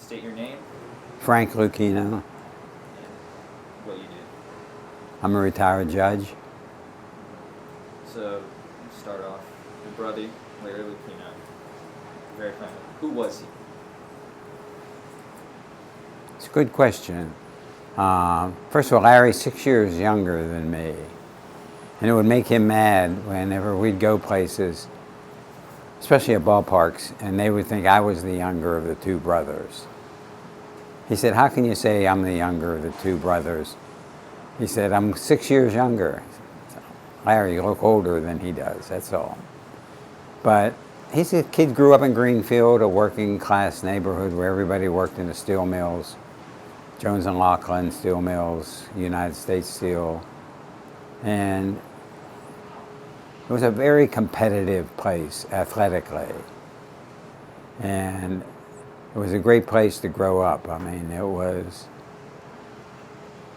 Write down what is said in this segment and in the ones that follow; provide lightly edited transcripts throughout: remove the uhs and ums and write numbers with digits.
State your name Frank Lucchino. and what you do. I'm a retired judge. So, start off. Your brother, Larry Lucchino. Very famous. Who was he? It's a good question. First of all, Larry's 6 years younger than me. And it would make him mad whenever we'd go places, especially at ballparks, and they would think I was the younger of the two brothers. He said, "How can you say I'm the younger of the two brothers?" He said, "I'm 6 years younger." Larry, you look older than he does, that's all. But he's a kid, grew up in Greenfield, a working class neighborhood where everybody worked in the steel mills. Jones and Laughlin Steel Mills, United States Steel. And it was a very competitive place athletically. And it was a great place to grow up. I mean, it was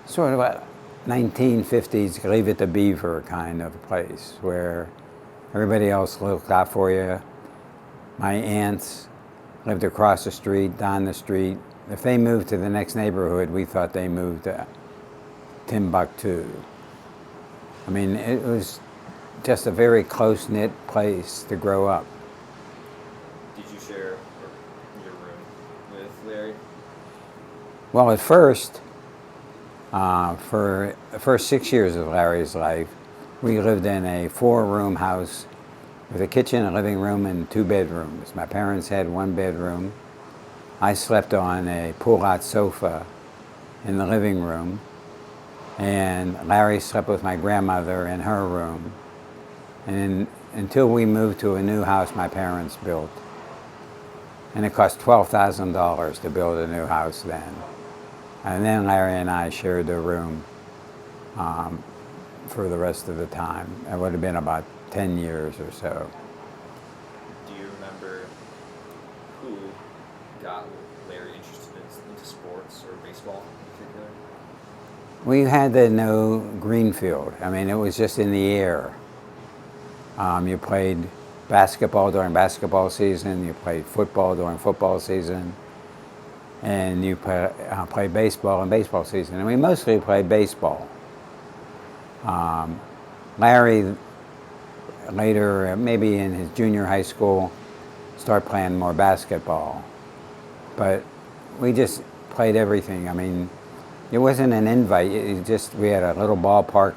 sort of a 1950s Leave It to Beaver kind of place where everybody else looked out for you. My aunts lived across the street, down the street. If they moved to the next neighborhood, we thought they moved to Timbuktu. I mean, it was just a very close-knit place to grow up. Did you share your room with Larry? Well, at first, for the first 6 years of Larry's life, we lived in a 4-room house with a kitchen, a living room, and 2 bedrooms. My parents had 1 bedroom. I slept on a pull-out sofa in the living room, and Larry slept with my grandmother in her room. And until we moved to a new house my parents built. And it cost $12,000 to build a new house then. And then Larry and I shared the room for the rest of the time. It would have been about 10 years or so. Do you remember who got Larry interested into sports or baseball in particular? We had to know Greenfield. I mean, it was just in the air. You played basketball during basketball season, you played football during football season, and you played baseball in baseball season. And we mostly played baseball. Larry, later, maybe in his junior high school, started playing more basketball. But we just played everything. I mean, it wasn't an invite. We had a little ballpark,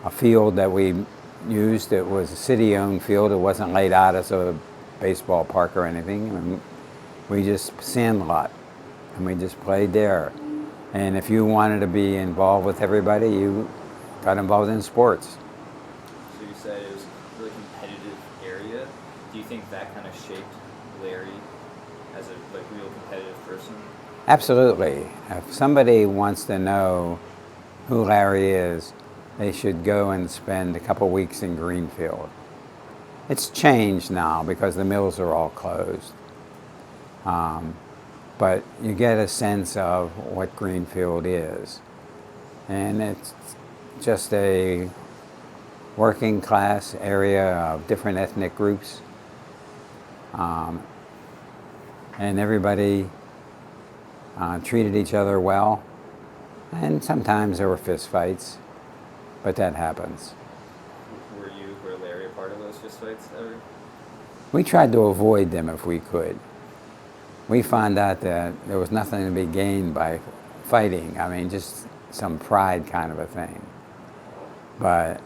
a field that we used. It was a city-owned field. It wasn't laid out as a baseball park or anything. I mean, we just sandlot, and we just played there. And if you wanted to be involved with everybody, you got involved in sports. So you said it was a really competitive area. Do you think that kind of shaped Larry as a real competitive person? Absolutely. If somebody wants to know who Larry is, they should go and spend a couple weeks in Greenfield. It's changed now because the mills are all closed. But you get a sense of what Greenfield is. And it's just a working class area of different ethnic groups. And everybody treated each other well. And sometimes there were fist fights, but that happens. Were Larry a part of those fistfights ever? We tried to avoid them if we could. We found out that there was nothing to be gained by fighting. I mean, just some pride kind of a thing. But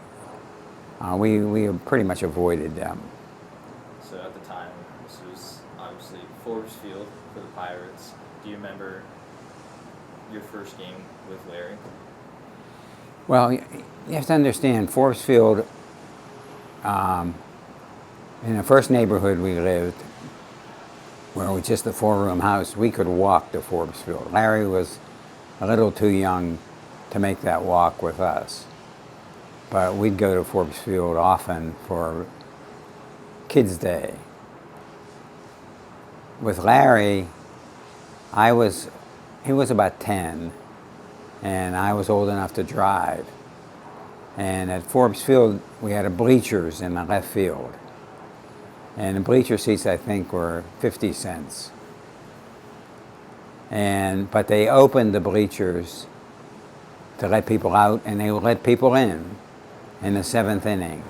we pretty much avoided them. So at the time, this was obviously Forbes Field for the Pirates. Do you remember your first game with Larry? Well, you have to understand, Forbes Field, in the first neighborhood we lived, where it was just a 4-room house, we could walk to Forbes Field. Larry was a little too young to make that walk with us. But we'd go to Forbes Field often for Kids' Day. With Larry, he was about 10, and I was old enough to drive. And at Forbes Field, we had bleachers in the left field. And the bleacher seats, I think, were 50 cents. but they opened the bleachers to let people out, and they would let people in the seventh inning.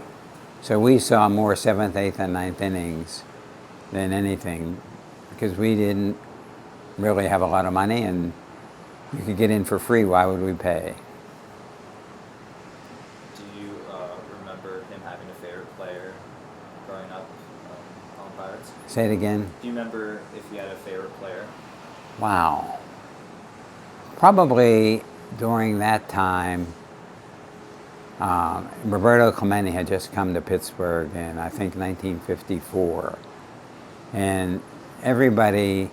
So we saw more seventh, eighth, and ninth innings than anything, because we didn't really have a lot of money, and you could get in for free. Why would we pay? Do you remember him having a favorite player growing up on Pirates? Say it again. Do you remember if he had a favorite player? Wow. Probably during that time, Roberto Clemente had just come to Pittsburgh in, I think, 1954. And everybody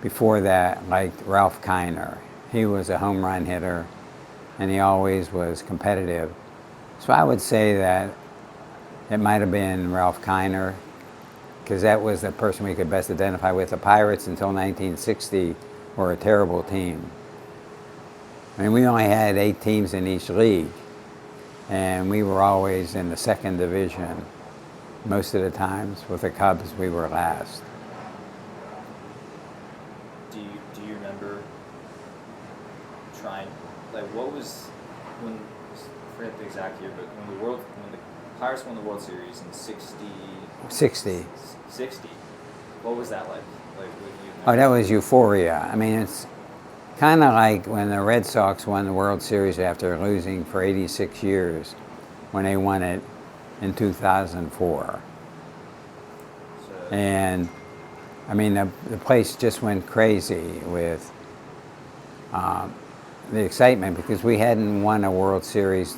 before that liked Ralph Kiner. He was a home run hitter, and he always was competitive. So I would say that it might have been Ralph Kiner, because that was the person we could best identify with. The Pirates until 1960 were a terrible team. I mean, we only had 8 teams in each league, and we were always in the second division. Most of the times with the Cubs, we were last. Do you remember trying, like, what was, when, I forget the exact year, but when the Pirates won the World Series in 60, what was that like? Like, with you? Oh, that was euphoria. I mean, it's kind of like when the Red Sox won the World Series after losing for 86 years, when they won it in 2004. So, And I mean, the place just went crazy with the excitement, because we hadn't won a World Series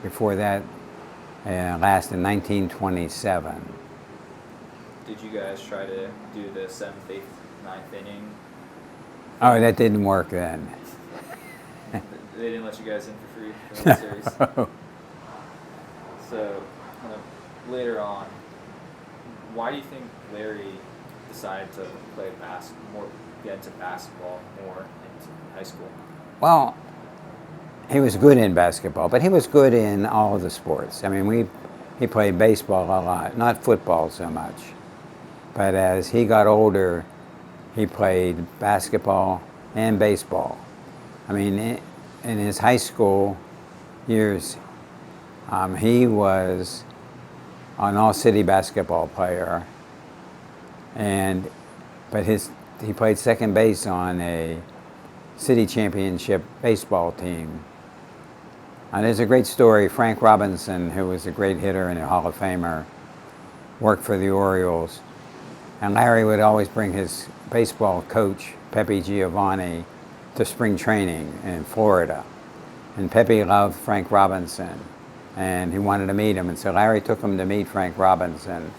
before that, last in 1927. did you guys try to do the 7th, 8th, 9th inning? Oh, that didn't work then. They didn't let you guys in for free for the series. So, later on, why do you think Larry decided to play get into basketball more in high school? Well, he was good in basketball, but he was good in all of the sports. I mean, he played baseball a lot, not football so much. But as he got older, he played basketball and baseball. I mean, in his high school years, he was an all-city basketball player, but he played second base on a city championship baseball team. And there's a great story. Frank Robinson, who was a great hitter and a Hall of Famer, worked for the Orioles. And Larry would always bring his baseball coach, Pepe Giovanni, to spring training in Florida. And Pepe loved Frank Robinson, and he wanted to meet him. And so Larry took him to meet Frank Robinson.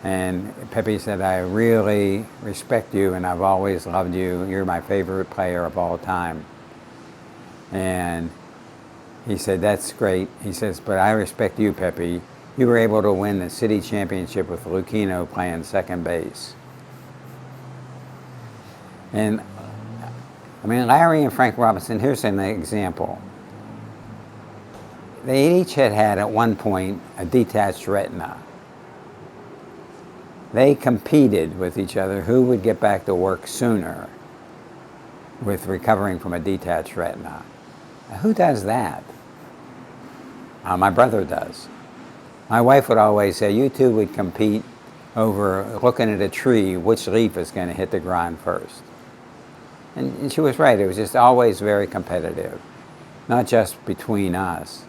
And Pepe said, "I really respect you, and I've always loved you. You're my favorite player of all time." And he said, "That's great." He says, "But I respect you, Pepe. You were able to win the city championship with Lucchino playing second base." And I mean, Larry and Frank Robinson, here's an example. They each had at one point a detached retina. They competed with each other who would get back to work sooner with recovering from a detached retina. Now, who does that? My brother does. My wife would always say, you two would compete over looking at a tree, which leaf is going to hit the ground first. And she was right. It was just always very competitive, not just between us,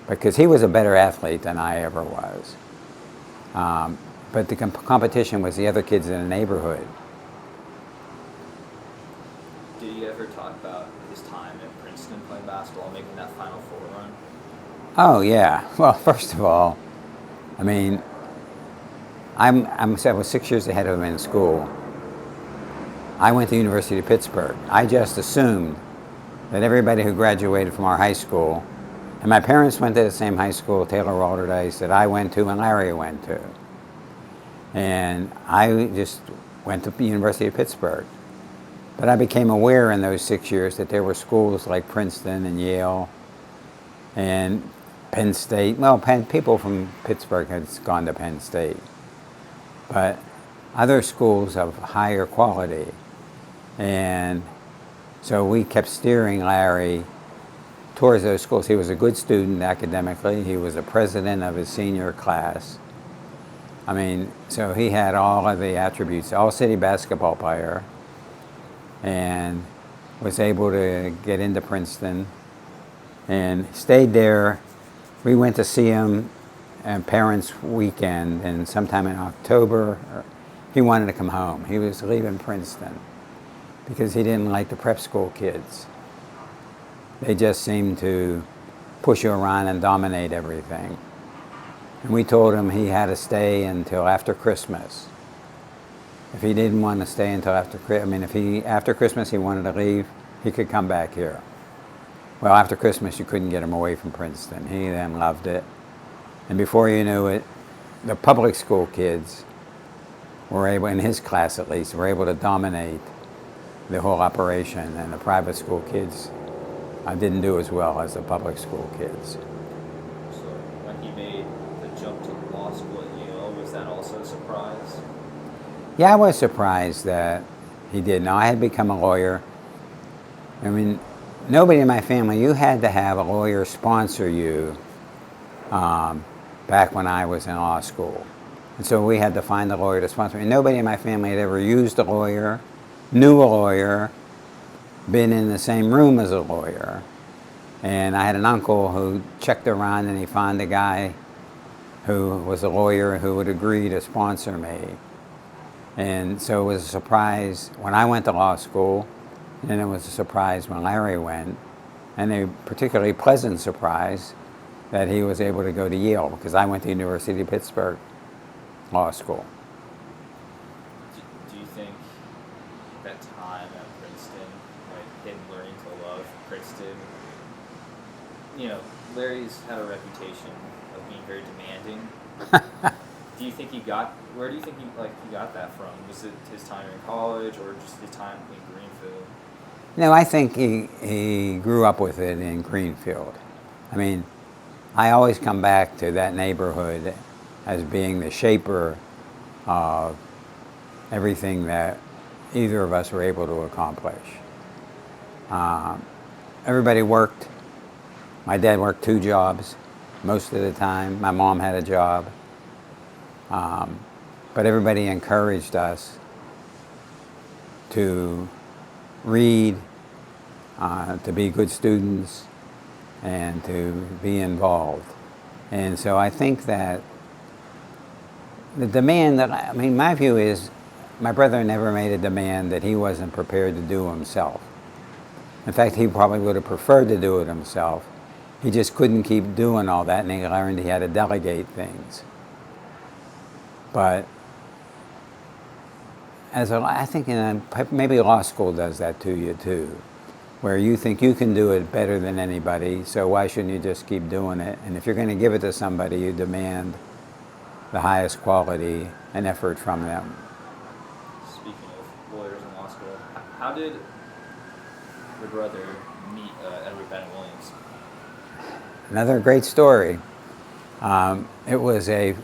because he was a better athlete than I ever was. But the competition was the other kids in the neighborhood. Did you ever talk about his time at Princeton playing basketball, making that Final Four run? Oh, yeah. Well, first of all, I mean, I was 6 years ahead of him in school. I went to the University of Pittsburgh. I just assumed that everybody who graduated from our high school, and my parents went to the same high school, Taylor Alderdice, that I went to and Larry went to. And I just went to the University of Pittsburgh. But I became aware in those 6 years that there were schools like Princeton and Yale and Penn State. Well, people from Pittsburgh had gone to Penn State. But other schools of higher quality. And so we kept steering Larry towards those schools. He was a good student academically. He was the president of his senior class. I mean, so he had all of the attributes, all-city basketball player, and was able to get into Princeton and stayed there. We went to see him at Parents' Weekend, and sometime in October, he wanted to come home. He was leaving Princeton because he didn't like the prep school kids. They just seemed to push you around and dominate everything. And we told him he had to stay until after Christmas. If he didn't want to stay until after after Christmas he wanted to leave, he could come back here. Well, after Christmas you couldn't get him away from Princeton. He then loved it. And before you knew it, the public school kids were able, in his class at least, were able to dominate the whole operation, and the private school kids didn't do as well as the public school kids. So when he made the jump to law school at Yale, was that also a surprise? Yeah, I was surprised that he did. Now, I had become a lawyer. I mean, nobody in my family, you had to have a lawyer sponsor you back when I was in law school. And so we had to find a lawyer to sponsor me. Nobody in my family had ever used a lawyer, knew a lawyer, been in the same room as a lawyer. And I had an uncle who checked around and he found a guy who was a lawyer who would agree to sponsor me. And so it was a surprise when I went to law school, and it was a surprise when Larry went, and a particularly pleasant surprise that he was able to go to Yale, because I went to University of Pittsburgh Law School. Do you think that time at Princeton, like him learning to love Princeton, you know, Larry's had a reputation of being very demanding. Do you think where do you think he got that from? Was it his time in college or just his time in Greenfield? No, I think he grew up with it in Greenfield. I mean, I always come back to that neighborhood as being the shaper of everything that either of us were able to accomplish. Everybody worked. My dad worked 2 jobs most of the time. My mom had a job. But everybody encouraged us to read, to be good students, and to be involved. And so I think that the demand my view is my brother never made a demand that he wasn't prepared to do himself. In fact, he probably would have preferred to do it himself. He just couldn't keep doing all that, and he learned he had to delegate things. But I think maybe law school does that to you too, where you think you can do it better than anybody, so why shouldn't you just keep doing it? And if you're going to give it to somebody, you demand the highest quality and effort from them. Speaking of lawyers in law school, how did your brother meet Edward Bennett Williams? Another great story. It was he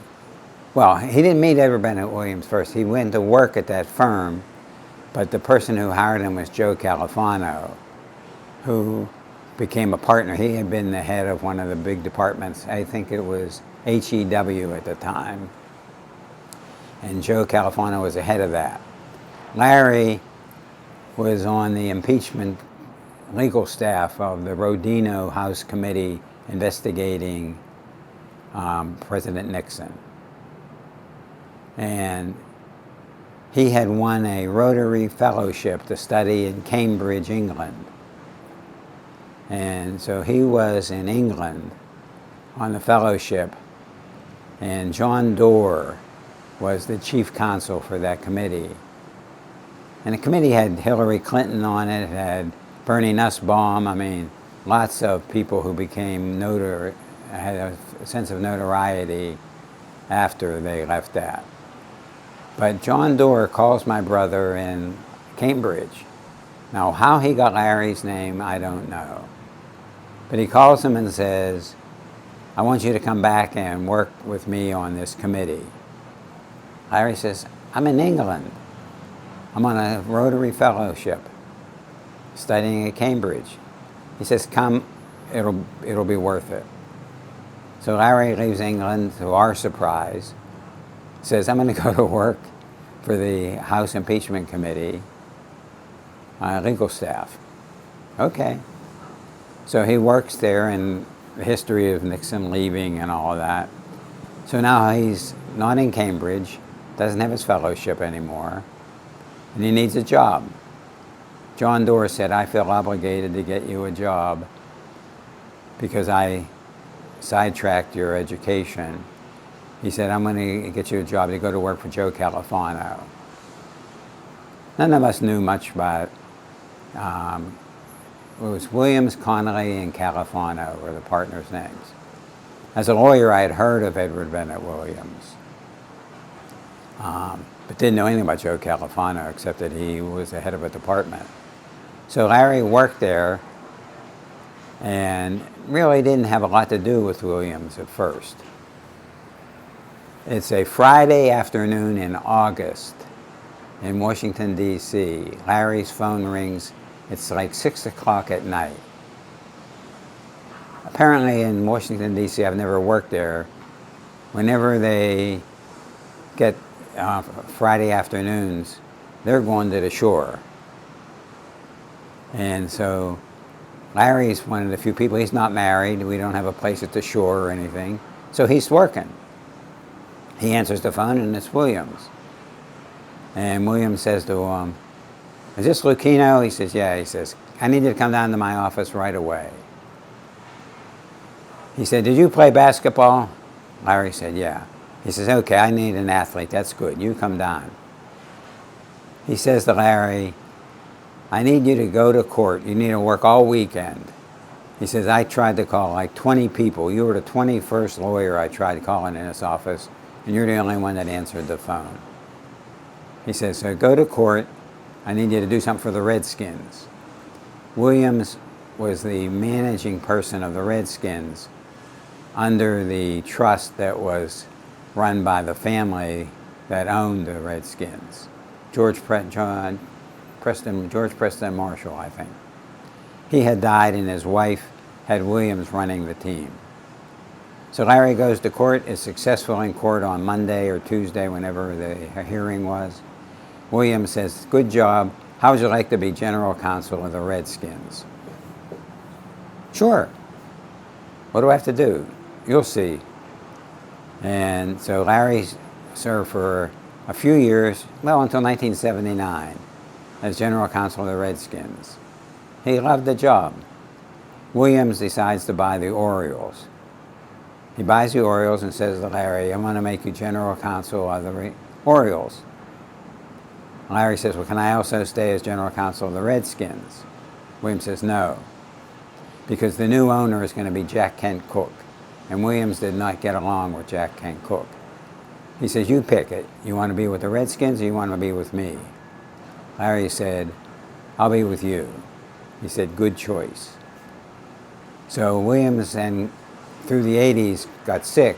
didn't meet Edward Bennett Williams first. He went to work at that firm, but the person who hired him was Joe Califano, who became a partner. He had been the head of one of the big departments. I think it was HEW at the time. And Joe Califano was the head of that. Larry was on the impeachment legal staff of the Rodino House Committee investigating President Nixon. And he had won a Rotary Fellowship to study in Cambridge, England. And so he was in England on the fellowship, and John Doerr was the chief counsel for that committee. And the committee had Hillary Clinton on it, it had Bernie Nussbaum, lots of people who became had a sense of notoriety after they left that. But John Doerr calls my brother in Cambridge. Now, how he got Larry's name, I don't know. But he calls him and says, I want you to come back and work with me on this committee. Larry says, I'm in England. I'm on a Rotary Fellowship, studying at Cambridge. He says, come, it'll be worth it. So Larry leaves England, to our surprise, says, I'm going to go to work for the House Impeachment Committee, legal staff. Okay. So he works there, in the history of Nixon leaving and all of that. So now he's not in Cambridge, doesn't have his fellowship anymore, and he needs a job. John Doerr said, I feel obligated to get you a job because I sidetracked your education. He said, I'm going to get you a job to go to work for Joe Califano. None of us knew much about it was Williams, Connolly, and Califano were the partners' names. As a lawyer, I had heard of Edward Bennett Williams, but didn't know anything about Joe Califano except that he was the head of a department. So Larry worked there and really didn't have a lot to do with Williams at first. It's a Friday afternoon in August in Washington, D.C. Larry's phone rings. It's like 6 o'clock at night. Apparently in Washington, D.C., I've never worked there, whenever they get Friday afternoons, they're going to the shore. And so Larry's one of the few people, he's not married, we don't have a place at the shore or anything, so he's working. He answers the phone and it's Williams. And Williams says to him, is this Lucchino? He says, yeah. He says, I need you to come down to my office right away. He said, did you play basketball? Larry said, yeah. He says, okay, I need an athlete. That's good. You come down. He says to Larry, I need you to go to court. You need to work all weekend. He says, I tried to call like 20 people. You were the 21st lawyer I tried calling in this office, and you're the only one that answered the phone. He says, so go to court. I need you to do something for the Redskins. Williams was the managing person of the Redskins under the trust that was run by the family that owned the Redskins. George Preston Marshall, I think. He had died and his wife had Williams running the team. So Larry goes to court, is successful in court on Monday or Tuesday, whenever the hearing was. Williams says, good job. How would you like to be general counsel of the Redskins? Sure. What do I have to do? You'll see. And so Larry served for a few years, well, until 1979, as general counsel of the Redskins. He loved the job. Williams decides to buy the Orioles. He buys the Orioles and says to Larry, I'm going to make you general counsel of the Orioles. Larry says, well, can I also stay as general counsel of the Redskins? Williams says, no, because the new owner is going to be Jack Kent Cooke. And Williams did not get along with Jack Kent Cooke. He says, you pick it. You want to be with the Redskins or you want to be with me? Larry said, I'll be with you. He said, good choice. So Williams, and through the 80s, got sick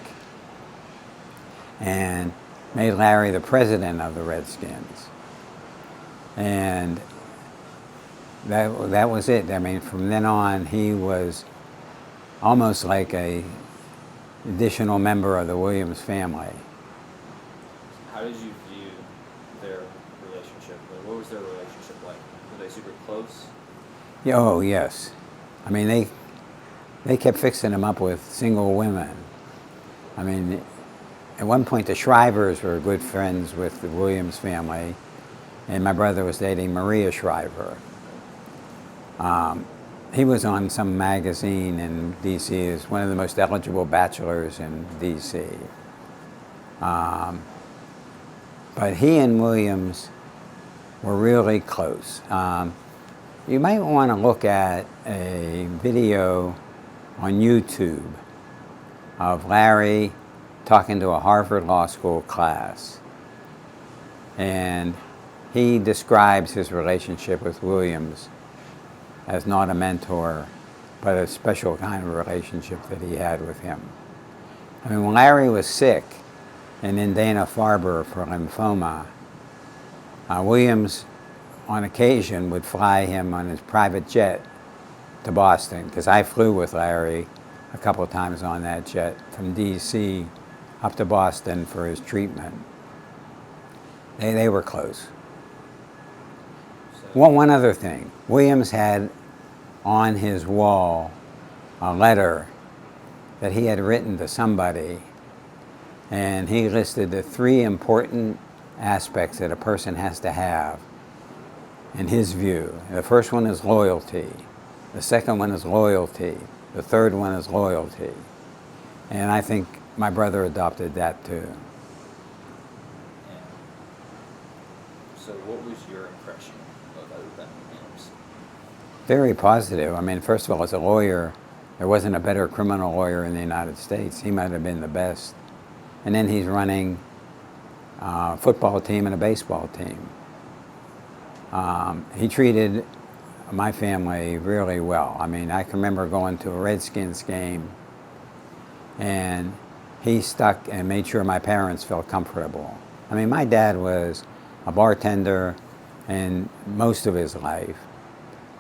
and made Larry the president of the Redskins. And that was it. I mean, from then on, he was almost like a additional member of the Williams family. How did you view their relationship? What was their relationship like? Were they super close? Yeah, oh, yes. I mean, they kept fixing him up with single women. I mean, at one point, the Shrivers were good friends with the Williams family, and my brother was dating Maria Shriver. He was on some magazine in D.C. as one of the most eligible bachelors in D.C. But he and Williams were really close. You might want to look at a video on YouTube of Larry talking to a Harvard Law School class. And he describes his relationship with Williams as not a mentor, but a special kind of relationship that he had with him. I mean, when Larry was sick and in Dana-Farber for lymphoma, Williams, on occasion, would fly him on his private jet to Boston, because I flew with Larry a couple of times on that jet from D.C. up to Boston for his treatment. They were close. So, Well, one other thing. Williams had on his wall a letter that he had written to somebody, and he listed the 3 important aspects that a person has to have in his view. The first one is loyalty. The second one is loyalty. The third one is loyalty. And I think my brother adopted that too. yeah. So what was your impression of other than Williams? Very positive. I mean, first of all, as a lawyer, there wasn't a better criminal lawyer in the United States. He might have been the best. And then he's running a football team and a baseball team. He treated my family really well. I mean, I can remember going to a Redskins game, and he stuck and made sure my parents felt comfortable. I mean, my dad was a bartender in most of his life,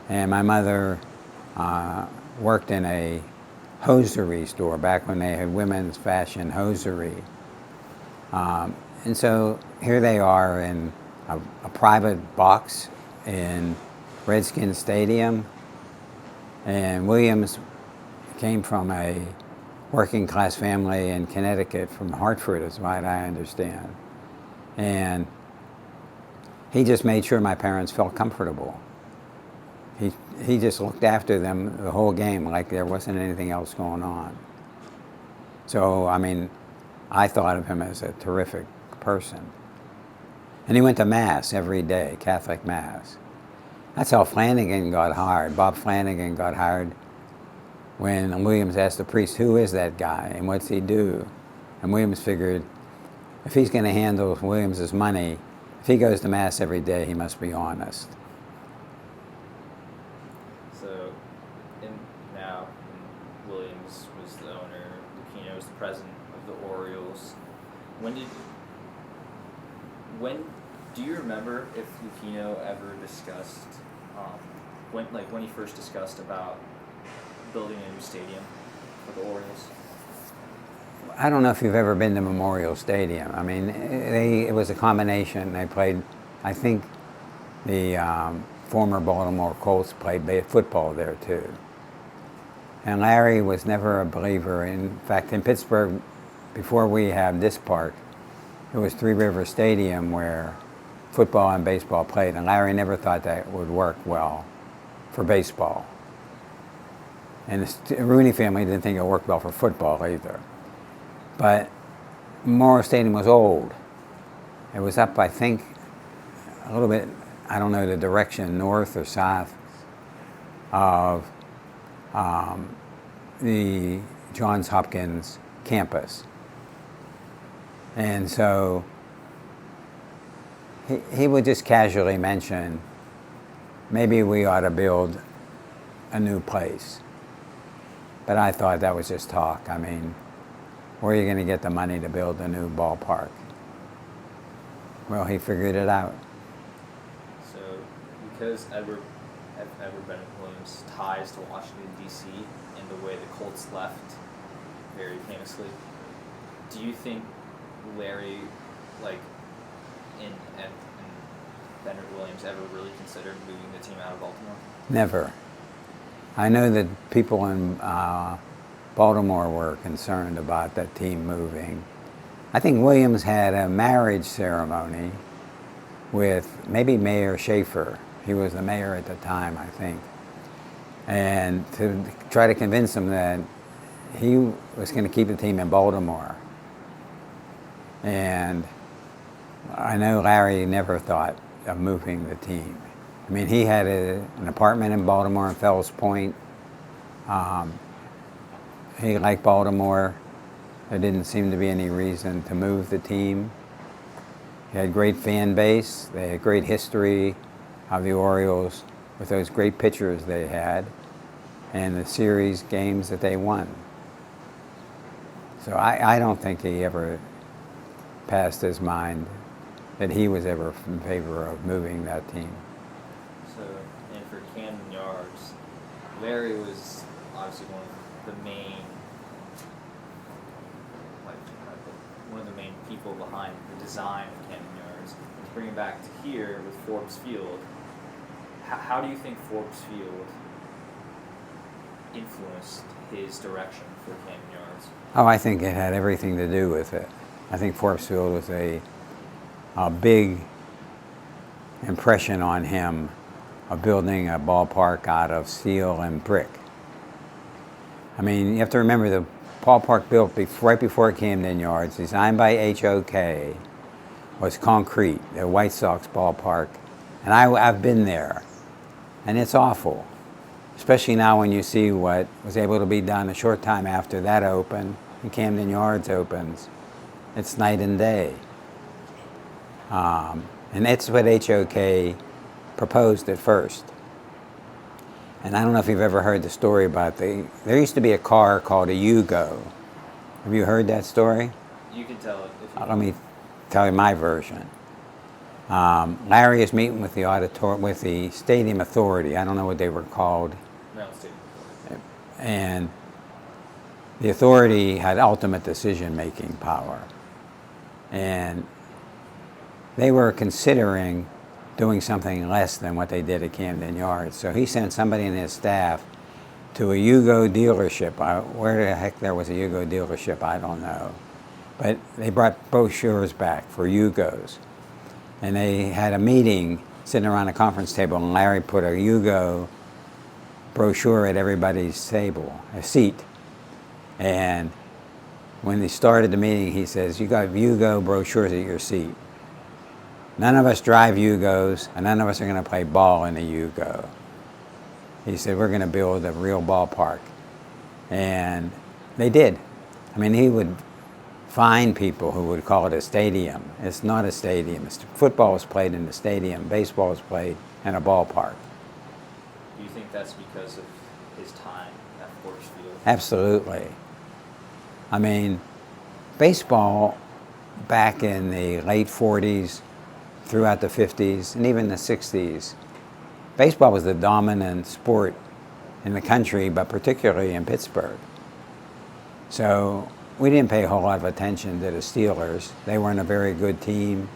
and my mother worked in a hosiery store back when they had women's fashion hosiery. And so here they are in a private box in Redskins Stadium, and Williams came from a working class family in Connecticut, from Hartford is what I understand. And he just made sure my parents felt comfortable. He just looked after them the whole game like there wasn't anything else going on. So, I mean, I thought of him as a terrific person. And he went to Mass every day, Catholic Mass. That's how Flanagan got hired. Bob Flanagan got hired when Williams asked the priest, who is that guy and what's he do? And Williams figured, if he's going to handle Williams's money, if he goes to Mass every day, he must be honest. So, now Williams was the owner, Lucchino was the president of the Orioles. Do you remember if Lucchino ever discussed, when he first discussed about building a new stadium for the Orioles? I don't know if you've ever been to Memorial Stadium. I mean, it was a combination. They played, I think the former Baltimore Colts played football there too. And Larry was never a believer. In fact, in Pittsburgh, before we had this park, it was Three River Stadium where football and baseball played, and Larry never thought that would work well for baseball. And the Rooney family didn't think it worked well for football either. But Memorial Stadium was old. It was up, I think, a little bit, I don't know the direction, north or south of the Johns Hopkins campus. And so he would just casually mention, maybe we ought to build a new place. But I thought that was just talk. I mean, where are you going to get the money to build a new ballpark? Well, he figured it out. So, because Edward Bennett Williams' ties to Washington, D.C., and the way the Colts left, very famously, do you think Larry, and Bennett Williams ever really considered moving the team out of Baltimore? Never. I know that people in Baltimore were concerned about that team moving. I think Williams had a marriage ceremony with maybe Mayor Schaefer. He was the mayor at the time, I think. And to try to convince him that he was going to keep the team in Baltimore. And I know Larry never thought of moving the team. I mean, he had an apartment in Baltimore in Fells Point. He liked Baltimore. There didn't seem to be any reason to move the team. He had a great fan base. They had great history of the Orioles with those great pitchers they had and the series games that they won. So I don't think he ever passed his mind that he was ever in favor of moving that team. So, and for Camden Yards, Larry was obviously one of the main people behind the design of Camden Yards. And to bring it back to here with Forbes Field, how do you think Forbes Field influenced his direction for Camden Yards? Oh, I think it had everything to do with it. I think Forbes Field was a big impression on him of building a ballpark out of steel and brick. I mean, you have to remember the ballpark built right before Camden Yards, designed by HOK, was concrete, the White Sox ballpark. And I've been there, and it's awful. Especially now when you see what was able to be done a short time after that opened, and Camden Yards opens. It's night and day. And that's what HOK proposed at first. And I don't know if you've ever heard the story about there used to be a car called a Yugo. Have you heard that story? You can tell it. Let me tell you my version. Larry is meeting with with the stadium authority. I don't know what they were called. Maryland Stadium. And the authority had ultimate decision-making power. And they were considering doing something less than what they did at Camden Yards. So he sent somebody in his staff to a Yugo dealership. Where the heck there was a Yugo dealership, I don't know. But they brought brochures back for Yugos. And they had a meeting sitting around a conference table, and Larry put a Yugo brochure at everybody's table, a seat. And when they started the meeting, he says, "You got Yugo brochures at your seat. None of us drive Yugos, and none of us are going to play ball in a Yugo." He said, "We're going to build a real ballpark." And they did. I mean, he would find people who would call it a stadium. It's not a stadium. Football is played in a stadium. Baseball is played in a ballpark. Do you think that's because of his time at Forbes Field? Absolutely. I mean, baseball back in the late 40s, throughout the 50s, and even the 60s, baseball was the dominant sport in the country, but particularly in Pittsburgh. So we didn't pay a whole lot of attention to the Steelers. They weren't a very good team.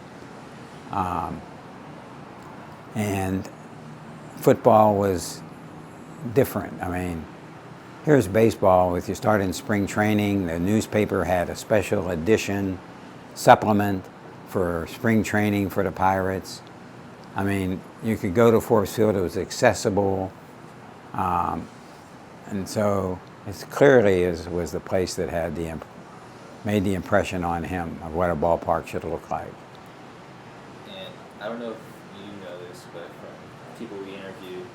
And football was different. I mean, here's baseball. If you start in spring training, the newspaper had a special edition supplement for spring training for the Pirates. I mean, you could go to Forbes Field. It was accessible. And so it clearly was the place that had made the impression on him of what a ballpark should look like. And I don't know if you know this, but from people we interviewed,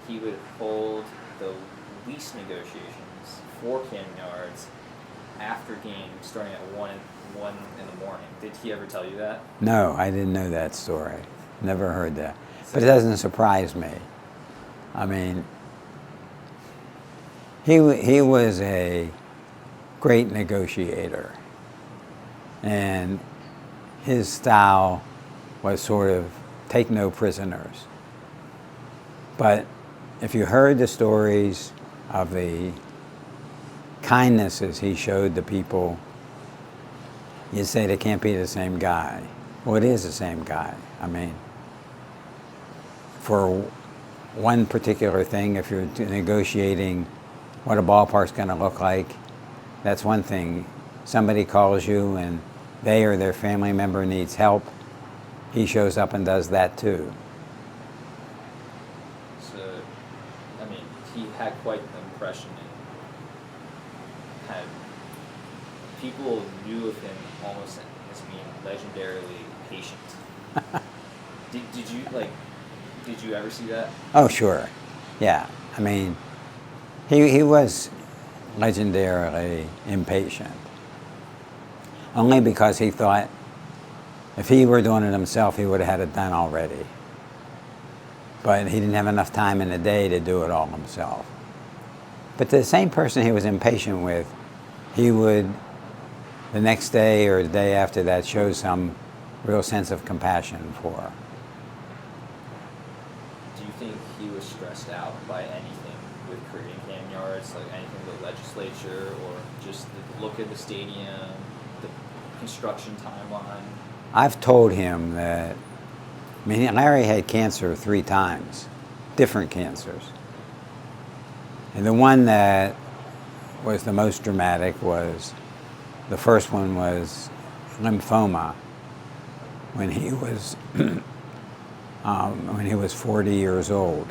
he would hold the lease negotiations for Camden Yards after games starting at 1 in the morning. Did he ever tell you that? No, I didn't know that story. Never heard that. But it doesn't surprise me. I mean, he was a great negotiator. And his style was sort of take no prisoners. But if you heard the stories of the kindnesses he showed the people, you'd say they can't be the same guy. Well, it is the same guy. I mean, for one particular thing, if you're negotiating what a ballpark's going to look like, that's one thing. Somebody calls you and they or their family member needs help, he shows up and does that too. So, I mean, he had quite the impression and had people knew of him almost as being legendarily patient. Did you ever see that? Oh, sure. Yeah. I mean, he was legendarily impatient. Only because he thought if he were doing it himself, he would have had it done already. But he didn't have enough time in the day to do it all himself. But the same person he was impatient with, he would, the next day or the day after that, show some real sense of compassion for. Do you think he was stressed out by anything with creating Camden Yards, like anything with the legislature, or just the look at the stadium, the construction timeline? I've told him that, I mean, Larry had cancer 3 times, different cancers. And the one that was the most dramatic was, the first one was lymphoma when he was when he was 40 years old,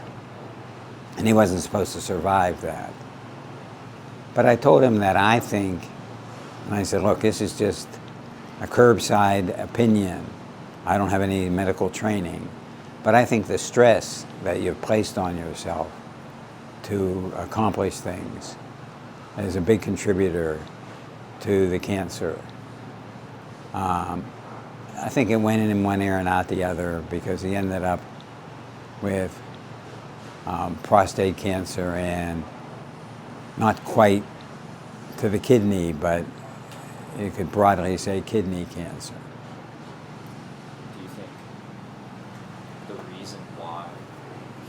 and he wasn't supposed to survive that. But I told him that I think, and I said, look, this is just a curbside opinion. I don't have any medical training, but I think the stress that you've placed on yourself to accomplish things is a big contributor to the cancer. I think it went in one ear and out the other, because he ended up with prostate cancer, and not quite to the kidney, but you could broadly say kidney cancer. Do you think the reason why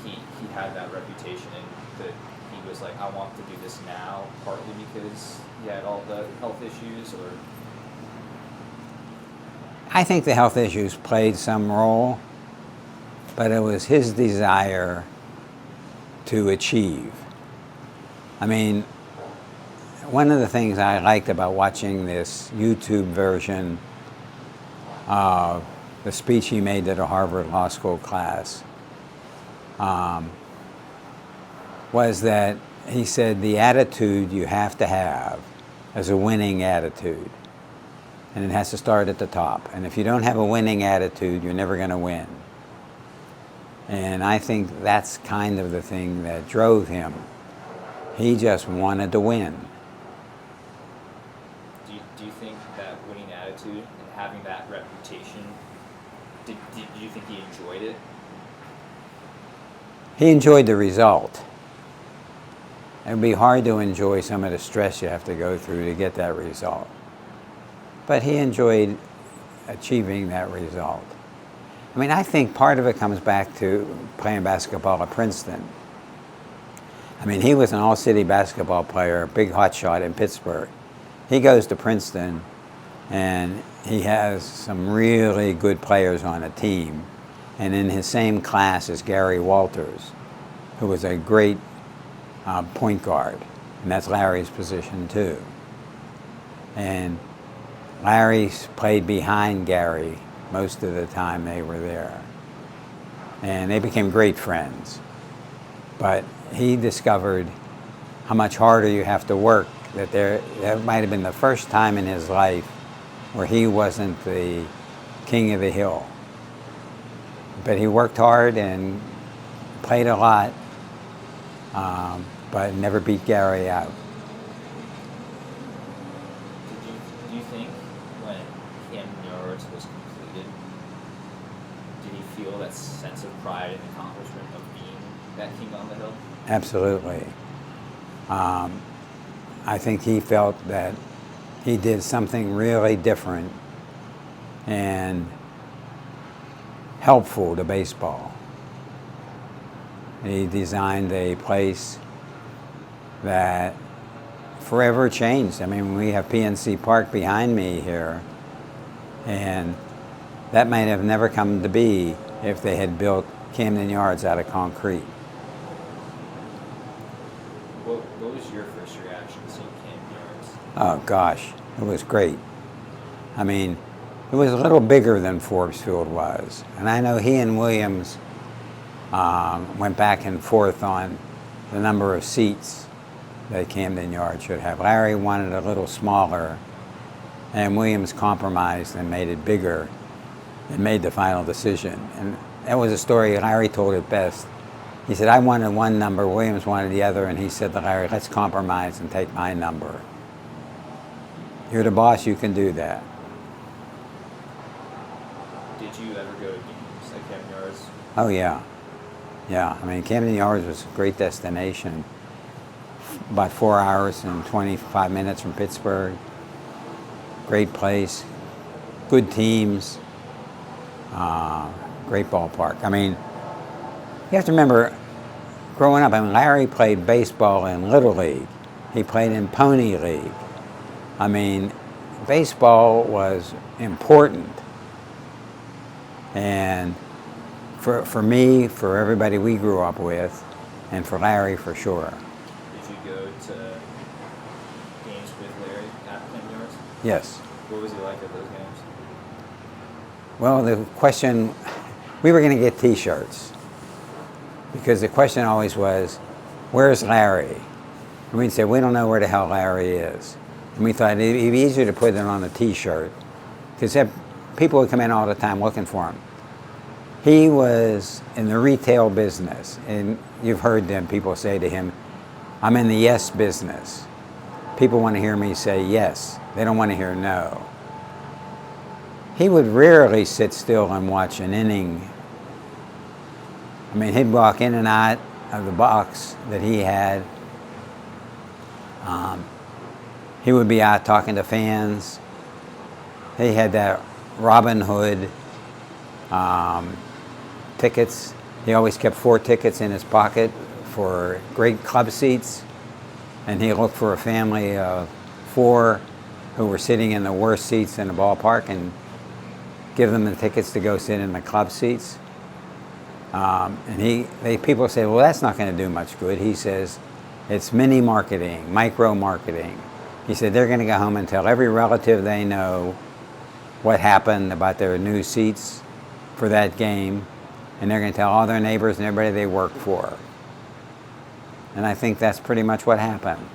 he had that reputation and that he was like, I want to do this now, partly because he had all the health issues, or? I think the health issues played some role, but it was his desire to achieve. I mean, one of the things I liked about watching this YouTube version of the speech he made at a Harvard Law School class was that he said the attitude you have to have is a winning attitude. And it has to start at the top. And if you don't have a winning attitude, you're never going to win. And I think that's kind of the thing that drove him. He just wanted to win. Do you think that winning attitude and having that reputation, do you think he enjoyed it? He enjoyed the result. It would be hard to enjoy some of the stress you have to go through to get that result. But he enjoyed achieving that result. I mean, I think part of it comes back to playing basketball at Princeton. I mean, he was an all-city basketball player, a big hotshot in Pittsburgh. He goes to Princeton, and he has some really good players on a team. And in his same class is Gary Walters, who was a great point guard. And that's Larry's position, too. And Larry played behind Gary most of the time they were there. And they became great friends. But he discovered how much harder you have to work, that might have been the first time in his life where he wasn't the king of the hill. But he worked hard and played a lot, but never beat Gary out. Do you think when Camden Yards was completed, did he feel that sense of pride and accomplishment of being that king on the hill? Absolutely. I think he felt that he did something really different and helpful to baseball. He designed a place that forever changed. I mean, we have PNC Park behind me here, and that might have never come to be if they had built Camden Yards out of concrete. What was your first reaction to seeing Camden Yards? Oh gosh, it was great. I mean, it was a little bigger than Forbes Field was. And I know he and Williams went back and forth on the number of seats that Camden Yards should have. Larry wanted a little smaller, and Williams compromised and made it bigger and made the final decision. And that was a story, Larry told it best. He said, I wanted one number, Williams wanted the other, and he said to Larry, let's compromise and take my number. You're the boss, you can do that. Did you ever go to games at Camden Yards? Oh yeah. Yeah, I mean, Camden Yards was a great destination. About 4 hours and 25 minutes from Pittsburgh. Great place, good teams, Great ballpark. I mean, you have to remember, growing up, I mean, Larry played baseball in Little League. He played in Pony League. I mean, baseball was important. And for me, for everybody we grew up with, and for Larry for sure. Did you go to games with Larry at Penn Yards? Yes. What was he like at those games? Well, the question, we were going to get T-shirts. Because the question always was, where's Larry? And we'd say, we don't know where the hell Larry is. And we thought it'd be easier to put it on a T-shirt. Because people would come in all the time looking for him. He was in the retail business. And you've heard them, people say to him, I'm in the yes business. People want to hear me say yes. They don't want to hear no. He would rarely sit still and watch an inning. I mean, he'd walk in and out of the box that he had. He would be out talking to fans. He had that Robin Hood tickets. He always kept 4 tickets in his pocket for great club seats. And he looked for a family of 4 who were sitting in the worst seats in the ballpark and give them the tickets to go sit in the club seats. And people say, well, that's not going to do much good. He says, it's mini marketing, micro marketing. He said they're going to go home and tell every relative they know what happened about their new seats for that game. And they're going to tell all their neighbors and everybody they work for. And I think that's pretty much what happened.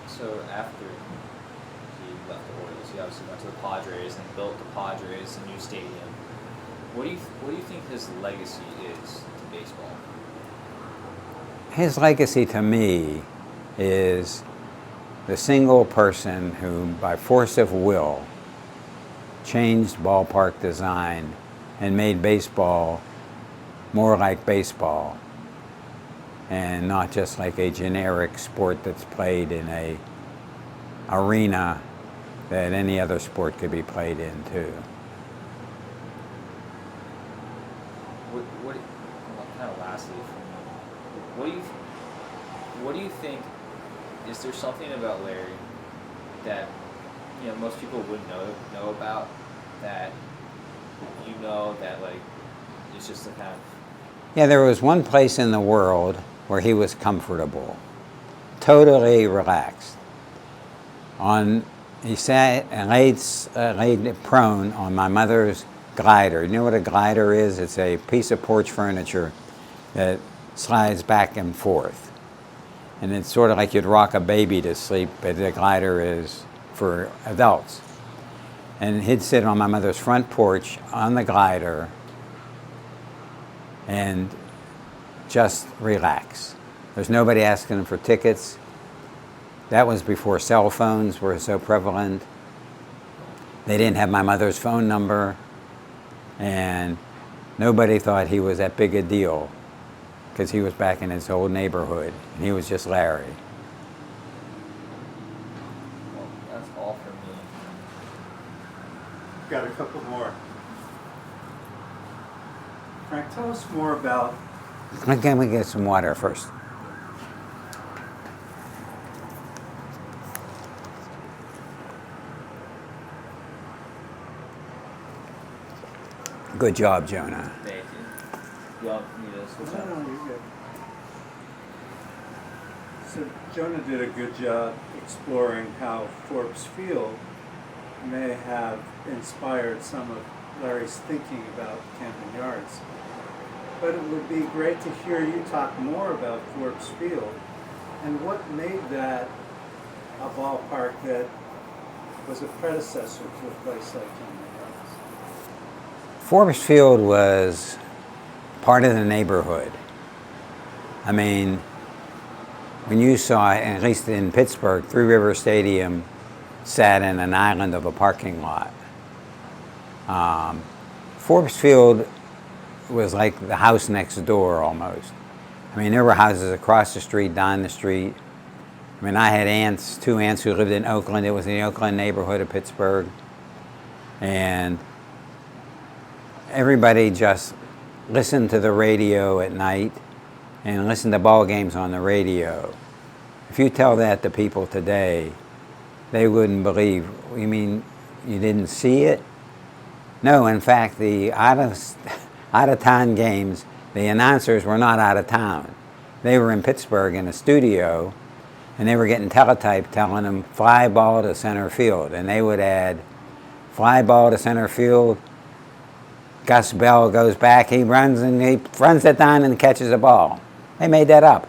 So after he left the Orioles, he obviously went to the Padres and built the Padres a new stadium. What do you think his legacy is to baseball? His legacy to me is the single person who, by force of will, changed ballpark design and made baseball more like baseball and not just like a generic sport that's played in a arena that any other sport could be played in too. What kind of lastly from you, what do you think, is there something about Larry that, you know, most people wouldn't know about, that that like it's just a kind of... Yeah, there was one place in the world where he was comfortable, totally relaxed. He sat and laid prone on my mother's glider. You know what a glider is? It's a piece of porch furniture that slides back and forth. And it's sort of like you'd rock a baby to sleep, but the glider is for adults. And he'd sit on my mother's front porch on the glider and just relax. There's nobody asking him for tickets. That was before cell phones were so prevalent. They didn't have my mother's phone number, and nobody thought he was that big a deal because he was back in his old neighborhood, and he was just Larry. Well, that's all for me. Got a couple more. Frank, tell us more about... Can we get some water first? Good job, Jonah. Thank you. You want me to switch up? No, you're good. So Jonah did a good job exploring how Forbes Field may have inspired some of Larry's thinking about Camden Yards. But it would be great to hear you talk more about Forbes Field and what made that a ballpark that was a predecessor to a place like Camden Yards. Forbes Field was part of the neighborhood. I mean, when you saw, at least in Pittsburgh, Three River Stadium sat in an island of a parking lot. Forbes Field was like the house next door almost. I mean, there were houses across the street, down the street. I mean, I had 2 aunts who lived in Oakland. It was in the Oakland neighborhood of Pittsburgh. And everybody just listened to the radio at night and listened to ball games on the radio. If you tell that to people today, they wouldn't believe. You mean you didn't see it? No, in fact, the out-of-town games, the announcers were not out of town. They were in Pittsburgh in a studio, and they were getting teletype telling them, fly ball to center field. And they would add, fly ball to center field, Gus Bell goes back, he runs it down and catches the ball. They made that up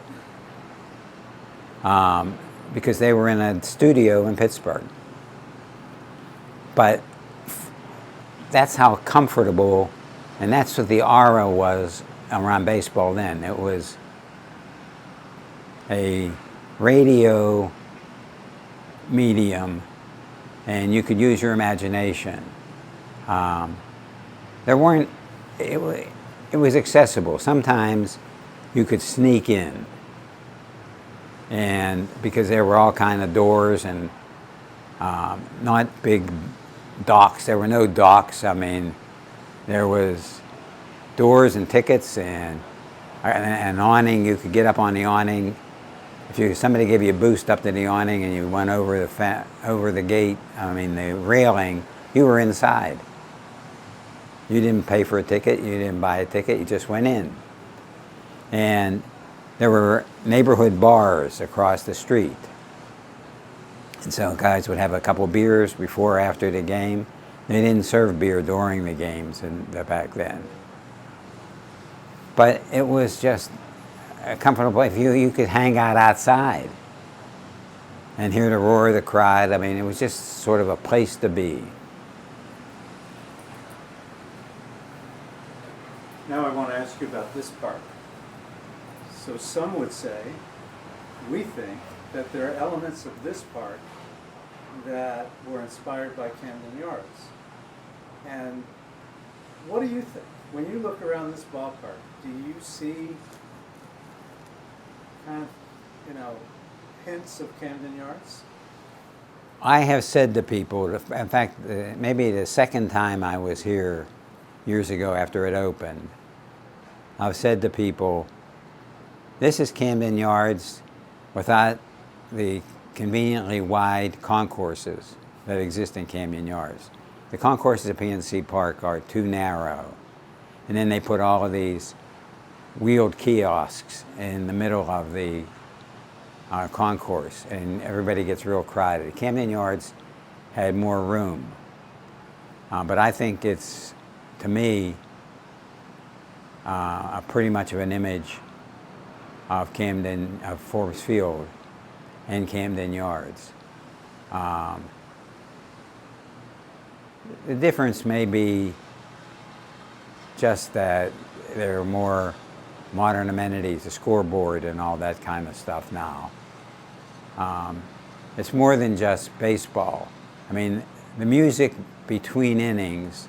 because they were in a studio in Pittsburgh. But that's how comfortable, and that's what the aura was around baseball then. It was a radio medium, and you could use your imagination. It was accessible. Sometimes you could sneak in, and because there were all kind of doors and not big docks. There were no docks. I mean, there was doors and tickets and an awning. You could get up on the awning. If somebody gave you a boost up to the awning and you went over the gate, I mean the railing, you were inside. You didn't pay for a ticket. You didn't buy a ticket. You just went in. And there were neighborhood bars across the street. And so guys would have a couple beers before or after the game. They didn't serve beer during the games back then. But it was just a comfortable place. You could hang out outside and hear the roar of the crowd. I mean, it was just sort of a place to be. Now I want to ask you about this park. So some would say, we think, that there are elements of this park that were inspired by Camden Yards. And what do you think? When you look around this ballpark, do you see kind of, hints of Camden Yards? I have said to people, in fact, maybe the second time I was here years ago after it opened, I've said to people, this is Camden Yards without the conveniently wide concourses that exist in Camden Yards. The concourses at PNC Park are too narrow. And then they put all of these wheeled kiosks in the middle of the concourse, and everybody gets real crowded. Camden Yards had more room. But I think it's, to me, pretty much of an image of Forbes Field and Camden Yards. The difference may be just that there are more modern amenities, the scoreboard and all that kind of stuff now. It's more than just baseball. I mean, the music between innings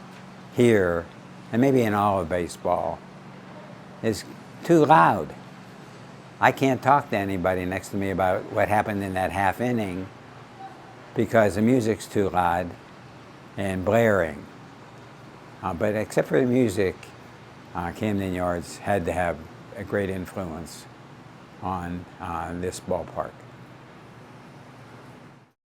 here, and maybe in all of baseball, is too loud. I can't talk to anybody next to me about what happened in that half inning because the music's too loud and blaring. But except for the music, Camden Yards had to have a great influence on this ballpark.